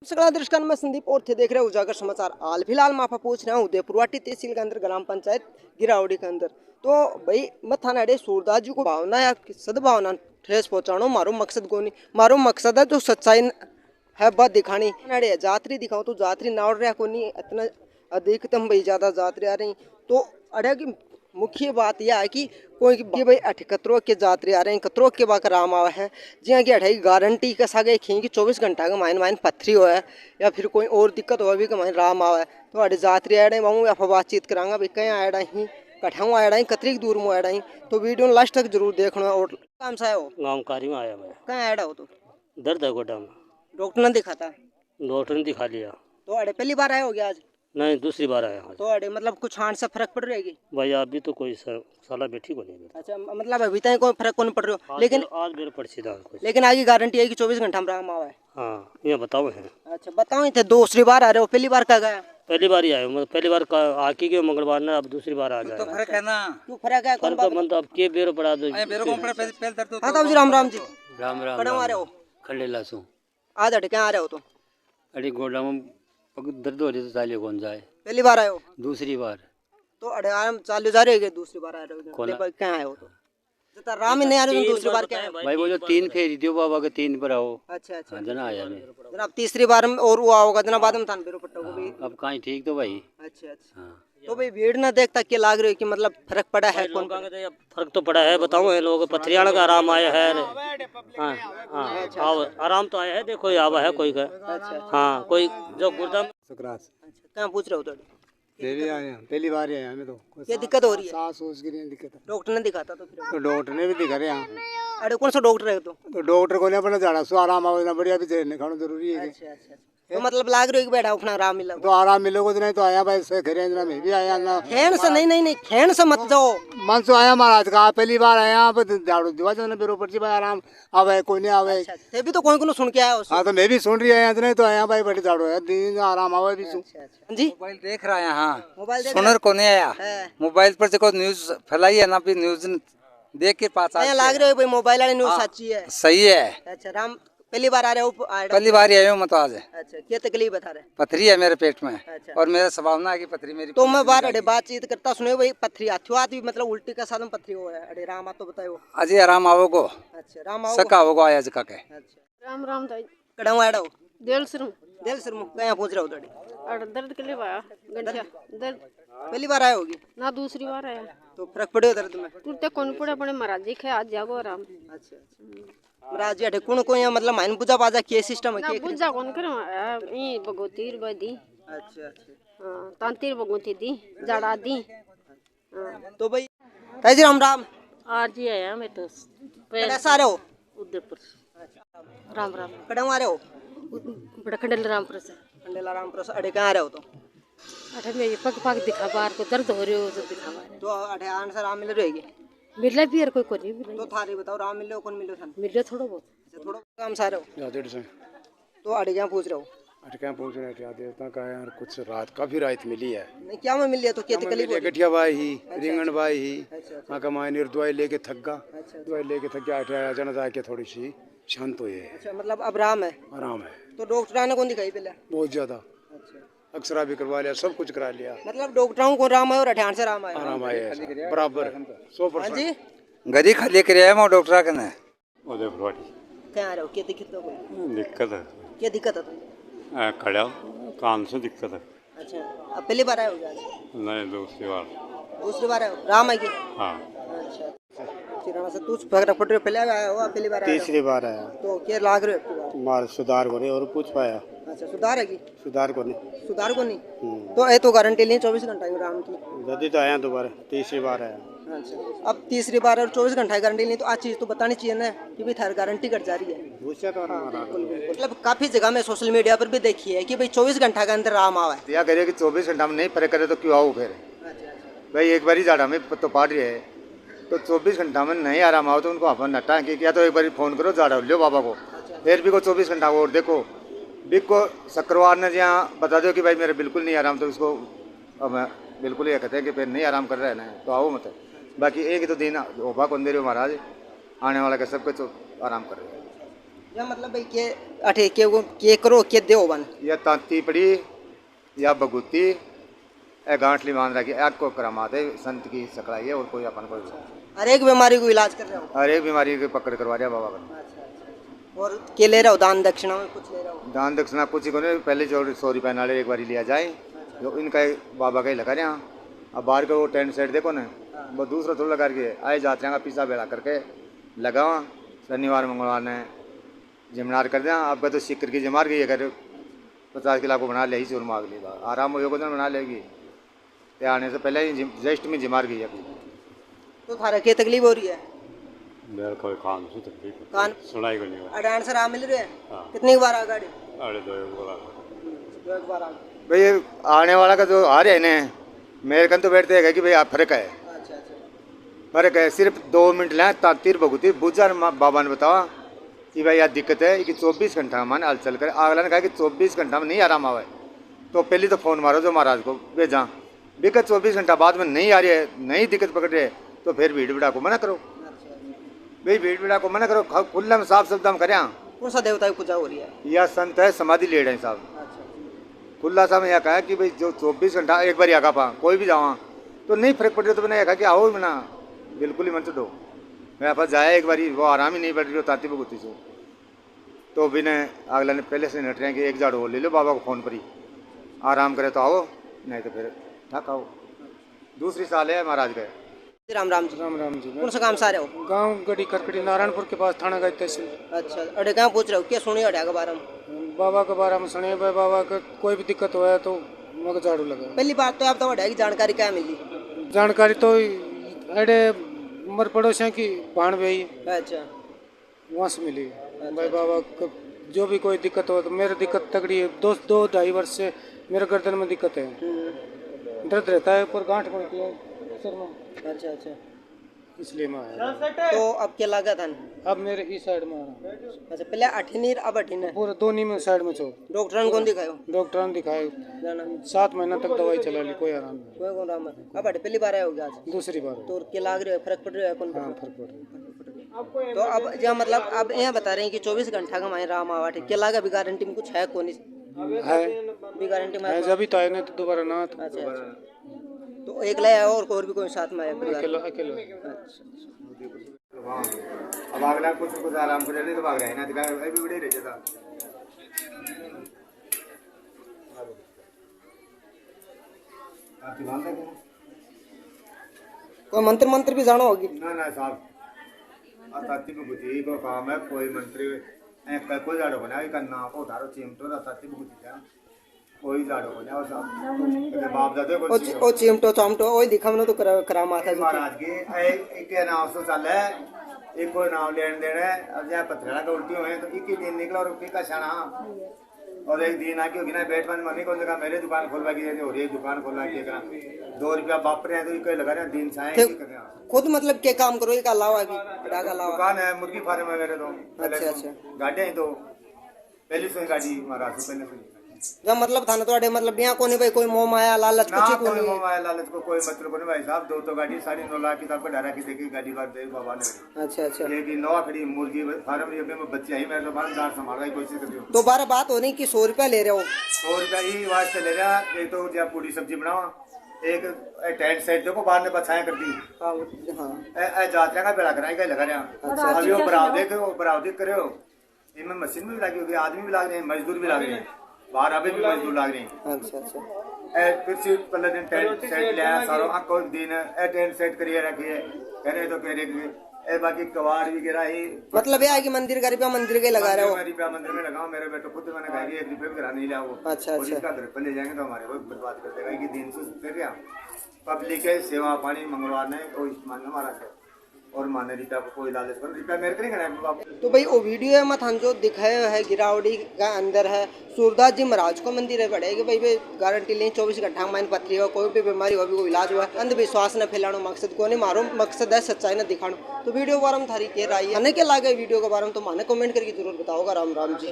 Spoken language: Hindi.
सगला दृष्टि में संदीप और थे देख रहे हो उजागर समाचार। हाल फिलहाल मैं आपको पूछ रहा हूँ उदयपुरवाटी तहसील के अंदर ग्राम पंचायत गिरावड़ी के अंदर। तो भाई मैं थाना अड़े सूरदास जी को भावना या सद्भावना ठेस पहुंचानो मारो मकसद को नहीं। मारो मकसद है जो सच्चाई है बात दिखानी अड़े जात्री दिखाओ तो जात्री नाड़ रहा को नहीं इतना अधिकतम भाई ज्यादा जात्री आ रही। तो अड़े की मुख्य बात यह है कि कोई कि भाई अठ कतरों के जात्री आ रहे हैं कतरों के बाकर राम आवा है जिया की अठाई गारंटी का सागे खी कि 24 घंटा का माइन माइन पत्थरी हो है या फिर कोई और दिक्कत हो भी माइन राम आवा है। तो अड़े जात्री आड़े वहाँ आप बातचीत करांगा भाई कहीं आड़ा ही कठाऊ आड़ा ही कतरी दूर में आड़ा ही। तो वीडियो लास्ट तक जरूर देखना। और काम सा है हो गाँव कारी में आया मैं। कहीं आड़ा हो तो दर्द है गोडा में। डॉक्टर ने दिखाता डॉक्टर ने दिखा लिया। तो अड़े पहली बार आया हो गया आज? नहीं दूसरी बार आया आज। तो अड़े मतलब कुछ हाथ से फर्क पड़ रहेगी भाई अभी तो कोई साला बैठी को नहीं। अच्छा मतलब अभी तक कोई फर्क नहीं पड़ रहा लेकिन आज मेरे पड़ सीधा कुछ। लेकिन आगे गारंटी है कि 24 घंटा में राम आवा है। हाँ ये बताओ है। अच्छा बताओ थे दूसरी बार आ रहे हो पहली बार का गया? पहली बार ही आया मैं। पहली बार आके गए मंगलवार ने अब दूसरी बार आ जाए। तो फर्क है ना। क्यों फर्क है? फर्क मन तो अब के बेरो पड़ा दो। बेरो कौन पड़ा पहले दर्द तो। हाँ तो जी राम राम जी। राम राम। कड़म आ रहे हो? खंडे लासू। आज अड़े क्या आ रहे हो? तो अरे गोडा में दर्द हो रही तो चालिए कौन जाए। पहली बार आए हो? दूसरी बार। तो अड़े आराम चालू जा रहे हो दूसरी बार आ रहे हो क्या आए हो? तो राम ही नहीं आ रहे हो दूसरी बार क्या है? भाई वो जो 3 फेरी दियो बाबा के 3 पर आओ। अच्छा अच्छा जना आया मैं। जनाब तीसरी बार में और वो आओगा जना बाद में थान बेरो पट्टा को भी। अब कहीं ठीक तो भाई। अच्छा अच्छा तो भाई भीड़ ना देखता क्या लाग रही है कि मतलब फर्क पड़ा है? कौन फर्क तो पड़ा है बताओ ये लोग पथरियाड़ा का आराम आया है। हाँ हाँ आराम तो आया है देखो आवा है कोई का। हाँ कोई जो गुर्दा कहाँ पूछ रहे हो? तो पहली बार आया हमें तो क्या दिक्कत हो रही है? सांस सूस की नहीं दिक्कत है। डॉक्टर ने दिखाता तो फिर? तो डॉक्टर ने भी दिखा रहे हैं। अरे कौन सा डॉक्टर है? तो डॉक्टर को नहीं अपना जाना सो आराम आवे ना बढ़िया भी देने खाना जरूरी है। अच्छा अच्छा तो मतलब लाग रही है कि बैठा उठना आराम मिला तो आराम मिलोगे तो नहीं तो आया भाई से घरे अंदर में भी आया ना। खेण से नहीं नहीं नहीं खेण से मत जाओ। मन से आया महाराज का पहली बार आया आप झाड़ू दिवा जाने बेरो पर्ची भाई आराम आवे कोई नहीं आवे। अच्छा भी तो कोई को सुन के आया हाँ तो मैं भी सुन रही आया नहीं तो आया भाई बड़ी झाड़ू है दिन आराम आवे भी जी। मोबाइल देख रहा है। हाँ मोबाइल सुनर को नहीं आया मोबाइल पर से कोई न्यूज फैलाई है ना भी न्यूज देख के पास लाग रहे हो भाई मोबाइल वाली न्यूज सच्ची है? सही है। अच्छा राम पहली बार आ रहे हो? पहली बार आया हूँ मैं तो आज। अच्छा क्या तकलीफ बता रहे? पथरी है मेरे पेट में। अच्छा। और मेरा संभावना है कि पथरी मेरी तो मैं बार अड़े बातचीत करता सुने भाई पथरी हाथों हाथ भी मतलब उल्टी का साधन पथरी हो है अड़े राम तो बताओ। अजय आराम आवोगो। अच्छा राम आओ सका होगा आया जका के। अच्छा राम राम दाई कड़ाऊ आड़ा हो दिल सिर मुँह कहाँ पूछ रहे हो? तोड़ी और दर्द के लिए आया गंठिया दर्द पहली बार आए होगी ना दूसरी बार आया तो फर्क पड़े दर्द में? टूटते कौन पड़े अपने महाराज जी खे आज जागो आराम। अच्छा महाराज जी अठे कौन को यहाँ मतलब माइन पूजा पाजा के सिस्टम है ना के? पूजा कौन करे ई भगवतीर बदी। अच्छा अच्छा हां तांतीर भगवती दी जड़ा दी। तो भाई ताई जी राम राम। आज ही आया मैं तो कैसा आ रहे हो? उदयपुर। राम राम कड़ाऊ आ रहे हो? बड़ा खंडल रामपुर से। खंडेला रामपुर से अड़े कहाँ आ रहे हो? तो अठे में ये पग पग दिखा बार को दर्द हो रही हो तो दिखा बार तो अठे आने से राम मिल रहेगी? मिले भी यार कोई को नहीं मिले तो थारी बताओ राम मिले कौन मिले थाने? मिले थोड़ा बहुत। अच्छा थोड़ा काम सा रहे हो तो अड़े क्या पूछ रहे हो? क्या पूछ रहे थे देवता का यार कुछ रात काफी रात मिली है। नहीं क्या में मिल लिया तो क्या तकलीफ हो? गठिया बाई ही रिंगण बाई ही वहाँ का मायने दवाई लेके थक गा दवाई लेके थक गया अचानक जाके थोड़ी सी शांत हुई है। अच्छा मतलब अब राम है? आराम है। तो डॉक्टर ने कौन दिखाई पहले? बहुत ज्यादा अक्सरा भी करवा लिया सब कुछ करा लिया। मतलब डॉक्टरों को राम है और अठान से राम है? आराम आया बराबर 100%। जी गरी खाली कर मैं डॉक्टर के ने उदयपुरवाटी क्या आ रहे हो? क्या दिक्कत हो? दिक्कत है क्या दिक्कत है? खड़ा काम से दिक्कत है। अच्छा अब पहली बार आए हो? नहीं दूसरी बार आए हो? राम है क्या? हाँ अच्छा किराना से तू फर्क पड़ रही हो? पहले आया हो पहली बार? तीसरी बार आया तो क्या लाग रहे हो? मार सुधार को नहीं और पूछ पाया। अच्छा सुधार है की? सुधार को नहीं। सुधार को नहीं तो ये तो गारंटी नहीं 24 घंटा की राम की? जल्दी तो आया दोबारा तीसरी बार आया। अच्छा अब तीसरी बार और 24 घंटा की गारंटी नहीं तो आज चीज़ तो बतानी चाहिए ना कि भाई थारी गारंटी कट जा रही है। मतलब काफी जगह में सोशल मीडिया पर भी देखी है कि भाई 24 घंटा के अंदर राम आवा है। या करे कि 24 घंटा में नहीं फर्क करे तो क्यों आओ फिर भाई एक बार ही झाड़ा में तो पाट रही है तो 24 घंटा में नहीं आराम आओ तो उनको अपन नटा कि क्या तो एक बार फोन करो झाड़ा लो बाबा को फिर भी को 24 घंटा और देखो बिक को शुक्रवार ने जहाँ बता दो कि भाई मेरा बिल्कुल नहीं आराम तो उसको अब बिल्कुल ये कहते हैं कि फिर नहीं आराम कर रहे हैं ना तो आओ मत। बाकी एक ही तो दिन होबा कौन दे रहे हो महाराज आने वाला का सब कुछ आराम कर रहे हैं। या मतलब भाई के अठे के करो के देओ बन या तांती पड़ी या बगुती ए गांठली मान रखी एक को करामाते संत की सकलाई है और कोई अपन कोई हर एक बीमारी को इलाज कर रहे हो। हर एक बीमारी के पकड़ करवा रहा बाबा का। और के ले रहे हो दान दक्षिणा में कुछ ले रहे हो? दान दक्षिणा कुछ ही को नहीं, पहले जो 100 रुपये नाले एक बार लिया जाए जो इनका बाबा का ही लगा रहे हैं। अब बाहर का वो टेंट सेट देखो ना वो दूसरा थोड़ा लगा के आए जाते हैं पिसा बेड़ा करके लगावा शनिवार मंगलवार ने जिमनार कर दें। आपका तो सिक्कर की जमार गई अगर 50 किलो को बना ले ही चोर मांग लेगा आराम हो योगदान बना लेगी ते आने से पहले ही जस्ट में जिमार गई अभी। तो थारा क्या तकलीफ हो रही है? मेरे कोई काम से तकलीफ कान सुनाई को नहीं अडान सर आ मिल रहे हैं? हाँ। कितनी बार आ गाड़ी? अरे दो एक बार आ गए। भाई आने वाला का जो आ रहे हैं ना मेरे कन तो बैठते हैं कि भाई आप फर्क है अच्छा अच्छा फर्क है सिर्फ 2 मिनट लें तातिर बगुती बुझा बाबा ने बतावा कि भाई यार दिक्कत है कि 24 घंटा मन हल चल कर अगला ने कहा कि 24 घंटा में नहीं आराम आवे तो पहले तो फ़ोन मारो जो महाराज को भेजा दिक्कत 24 घंटा बाद में नहीं आ रही है नहीं दिक्कत पकड़ रही है तो फिर भीड़ भीड़ा को मना करो भाई भीड़ भीड़ा को मना करो खुला में साफ शब्द हम करें। कौन सा देवता की पूजा हो रही है? यह संत है समाधि लेड है साहब खुला सा में यह कहा कि भाई जो 24 घंटा एक बार आगा पा कोई भी जावा तो नहीं फर्क पड़ रहा तो मैंने कहा कि आओ मना बिल्कुल ही मन चढ़ो मेरे पास जाया एक बार वो आराम ही नहीं पड़ रही ताती बगुती से तो भी ने अगला ने पहले से नट रहे हैं कि एक झाड़ू ले लो बाबा को फ़ोन पर ही आराम करे तो आओ नहीं तो फिर थक आओ। दूसरी साल है महाराज गए। राम राम जी। राम राम जी। कौन सा काम से आ रहे हो? गांव गढ़ी करकड़ी नारायणपुर के पास थाना गए तहसील। अच्छा अरे कहाँ पूछ रहे हो क्या सुनिए अड्या के बारे में? बाबा के बारे में सुने भाई बाबा का कोई भी दिक्कत हुआ है तो मग झाड़ू लगा। पहली बात तो आप तो अड्या की जानकारी क्या मिली? जानकारी तो अड़े मर पड़ोसियों की भाण भाई अच्छा वहाँ से मिली भाई बाबा का जो भी कोई दिक्कत हो तो मेरी दिक्कत तगड़ी है 2-2.5 वर्ष से मेरे गर्दन में दिक्कत है दर्द रहता है पर गांठ पड़ती है सर में। अच्छा अच्छा इसलिए मैं आया। तो अब क्या लागत है? अब मेरे इस साइड में आ रहा हूँ। अच्छा पहले अठनीर अब अठीन पूरे दोनों में साइड में चो डॉक्टर कौन दिखायो? डॉक्टर ने दिखाए 7 महीना तक दवाई चला ली कोई आराम नहीं। कोई कौन राम अब अट पहली बार आया होगा आज? दूसरी बार तो क्या लाग रहा है फर्क पड़ रहा है कौन? हाँ फर्क पड़ रहा है। तो अब जहाँ मतलब अब यहाँ बता रहे हैं कि 24 घंटा का हमारे राम आवाट क्या लागा भी गारंटी में कुछ है कौन है भी गारंटी में? जब भी तो आए नहीं तो दोबारा ना तो अच्छा अच्छा तो एक लाया और भी कोई साथ में आया परिवार? अकेला अकेला। अब अगला कुछ आराम कर नहीं तो भाग रहे हैं ना दिखा भी बड़े रह जाता कोई मंत्र भी जानो होगी? ना साहब ताती बुद्धि को काम है कोई मंत्री कोई झाड़ो बना करना को धारो चिमटो ताती बुद्धि का कोई झाड़ो बना साहब बाप दादे को ओ चिमटो चामटो ओए दिखा मनो तो करामा था महाराज के एक नाम से चल है एक कोई नाम लेन देना है अब जहाँ पत्थरा का उल्टी हुए तो एक ही दिन निकला और उल्टी का क्षण और एक दिन आके होगी ना बैठ पानी मम्मी कौन जगह मेरे दुकान खोलवा की और एक दुकान खोलवा के 2 रुपया बाप रहे हैं तो कोई लगा रहे हैं दिन छाए खुद मतलब क्या काम करो एक अलावा की दुकान है मुर्गी फार्म है मेरे तो अच्छा अच्छा गाड़ियाँ ही तो पहली सुई गाड़ी महाराज से पहले सुई जब मतलब था ना तो मतलब यहाँ को नहीं भाई कोई मोह माया लालच ना कुछ कोई मोह माया लालच को कोई मतलब को नहीं भाई साहब 2 तो गाड़ी 9.5 लाख की तब डरा की देखी गाड़ी बार दे बाबा ने अच्छा अच्छा लेकिन 9 खड़ी मुर्गी फार्म में बच्चे आई मेरे तो बार संभालने की कोशिश कर रही हूँ। दोबारा बात हो रही कि 100 रुपया ले रहे हो? 100 रुपया ही वास्ते ले रहा एक तो जब पूरी सब्जी बनावा एक टेंट सेट देखो बाहर ने बछाया करती हाँ जात्रा का बेड़ा कराएगा लगा रहा अभी वो बरावदे करे हो इनमें मशीन भी लगी होगी आदमी भी लग रहे हैं मजदूर भी लग रहे हैं बाहर अभी भी मजदूर लग रहे हैं। अच्छा अच्छा फिर से पहले दिन टेंट सेट लिया सारो कोई दिन टेंट सेट करिए रखिए कहने तो कह रहे बाकी कबाड़ भी गिरा ही मतलब ये है कि मंदिर का रुपया मंदिर के लगा रहे हो? रुपया मंदिर में लगाओ मेरे बेटे खुद मैंने कहा कि 1 रुपये भी गिरा नहीं लिया वो अच्छा अच्छा इसका घर पर ले जाएंगे तो हमारे को बर्बाद कर देगा कि दिन से कर रहा पब्लिक है सेवा पानी मंगलवार ने कोई मान हमारा है और माने रिपा को कोई लालच कर रिपा मेरे करेंगे। तो भाई वो वीडियो में थान जो दिखाया है गिरावड़ी का अंदर है सूरदास जी महाराज को मंदिर है पड़े कि भाई गारंटी लें 24 घंटा में पथरी हो कोई भी बीमारी हो भी कोई इलाज हुआ अंधविश्वास न फैलानो मकसद को नहीं मारो मकसद है सच्चाई न दिखानो। तो वीडियो के बारे में थारी कह रही है के लागे वीडियो के बारे में तो माने कमेंट करके जरूर बताओगा। राम राम जी।